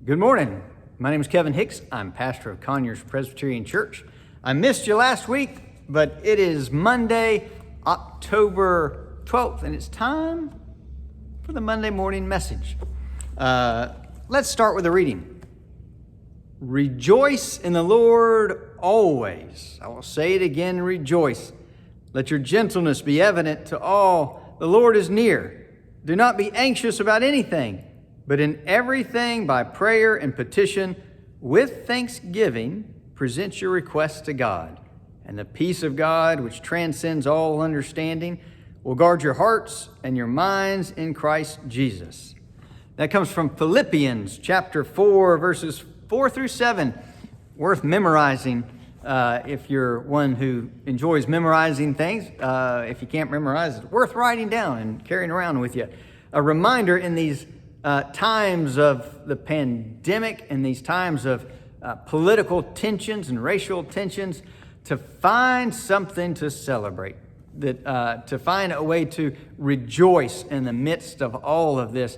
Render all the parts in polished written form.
Good morning. My name is Kevin Hicks. I'm pastor of Conyers Presbyterian Church. I missed you last week, but it is Monday, October 12th, and it's time for the Monday morning message. Let's start with a reading. Rejoice in the Lord always. I will say it again, rejoice. Let your gentleness be evident to all. The Lord is near. Do not be anxious about anything, but in everything by prayer and petition, with thanksgiving, present your requests to God. And the peace of God, which transcends all understanding, will guard your hearts and your minds in Christ Jesus. That comes from Philippians chapter 4, verses 4 through 7. Worth memorizing if you're one who enjoys memorizing things. If you can't memorize, it's worth writing down and carrying around with you. A reminder in these times of the pandemic and these times of political tensions and racial tensions, to find something to celebrate, to find a way to rejoice in the midst of all of this.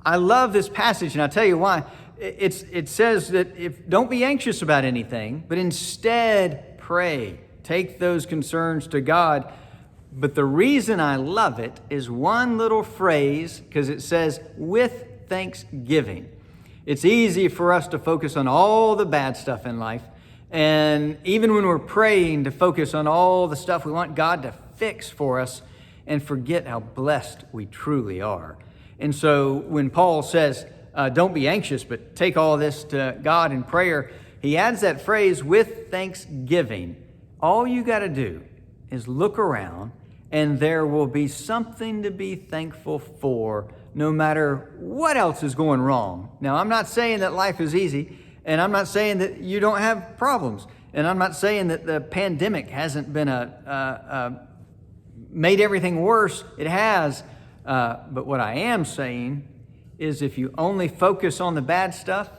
I love this passage, and I'll tell you why. It says that don't be anxious about anything, but instead pray. Take those concerns to God. But the reason I love it is one little phrase, because it says, with thanksgiving. It's easy for us to focus on all the bad stuff in life. And even when we're praying, to focus on all the stuff we want God to fix for us and forget how blessed we truly are. And so when Paul says, don't be anxious, but take all this to God in prayer, he adds that phrase, with thanksgiving. All you got to do is look around, and there will be something to be thankful for, no matter what else is going wrong. Now, I'm not saying that life is easy, and I'm not saying that you don't have problems, and I'm not saying that the pandemic hasn't been made everything worse. It has. But what I am saying is, if you only focus on the bad stuff,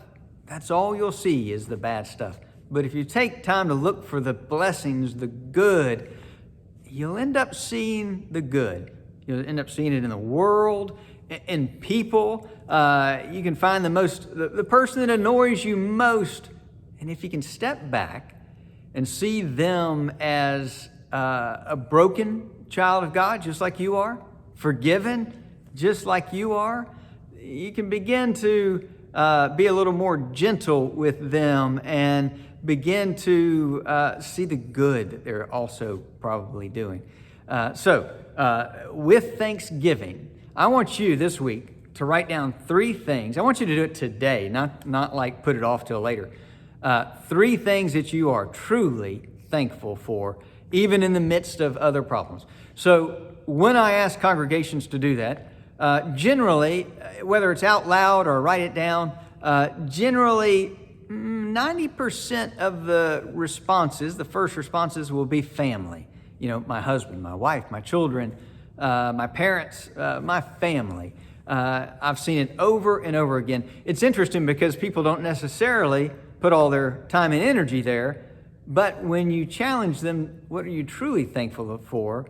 that's all you'll see is the bad stuff. But if you take time to look for the blessings, the good, you'll end up seeing the good. You'll end up seeing it in the world, in people. You can find the person that annoys you most. And if you can step back and see them as a broken child of God, just like you are, forgiven, just like you are, you can begin to be a little more gentle with them and begin to see the good that they're also probably doing. With thanksgiving, I want you this week to write down 3 things. I want you to do it today, not like put it off till later. 3 things that you are truly thankful for, even in the midst of other problems. So when I ask congregations to do that, generally, whether it's out loud or write it down, generally 90% of the responses, the first responses, will be family. You know, my husband, my wife, my children, my parents, my family. I've seen it over and over again. It's interesting because people don't necessarily put all their time and energy there, but when you challenge them, what are you truly thankful for?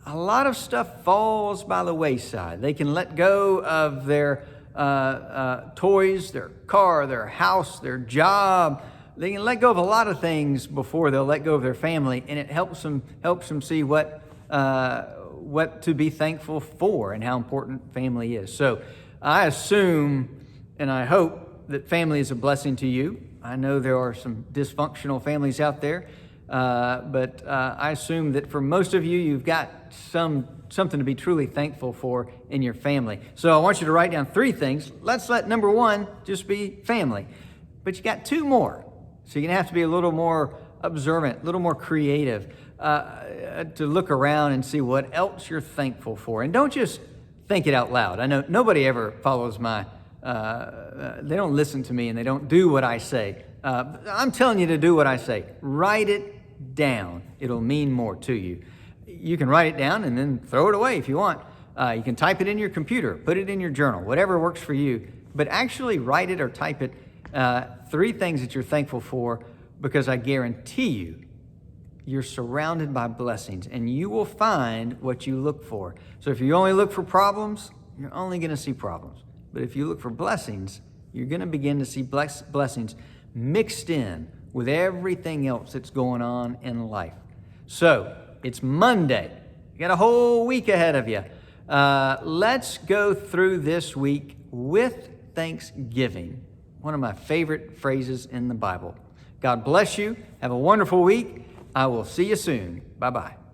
A lot of stuff falls by the wayside. They can let go of their toys, their car, their house, their job. They can let go of a lot of things before they'll let go of their family, and it helps them see what to be thankful for and how important family is. So I assume and I hope that family is a blessing to you. I know there are some dysfunctional families out there, but I assume that for most of you, you've got something to be truly thankful for in your family. So I want you to write down 3 things. Let's let number 1 just be family. But you got 2 more. So you're going to have to be a little more observant, a little more creative to look around and see what else you're thankful for. And don't just think it out loud. I know nobody ever follows they don't listen to me and they don't do what I say. I'm telling you to do what I say. Write it down. It'll mean more to you. You can write it down and then throw it away if you want. You can type it in your computer, put it in your journal, whatever works for you. But actually write it or type it. 3 things that you're thankful for, because I guarantee you're surrounded by blessings and you will find what you look for. So if you only look for problems, you're only going to see problems. But if you look for blessings, you're going to begin to see blessings mixed in with everything else that's going on in life. So, it's Monday. You got a whole week ahead of you. Let's go through this week with thanksgiving. One of my favorite phrases in the Bible. God bless you. Have a wonderful week. I will see you soon. Bye-bye.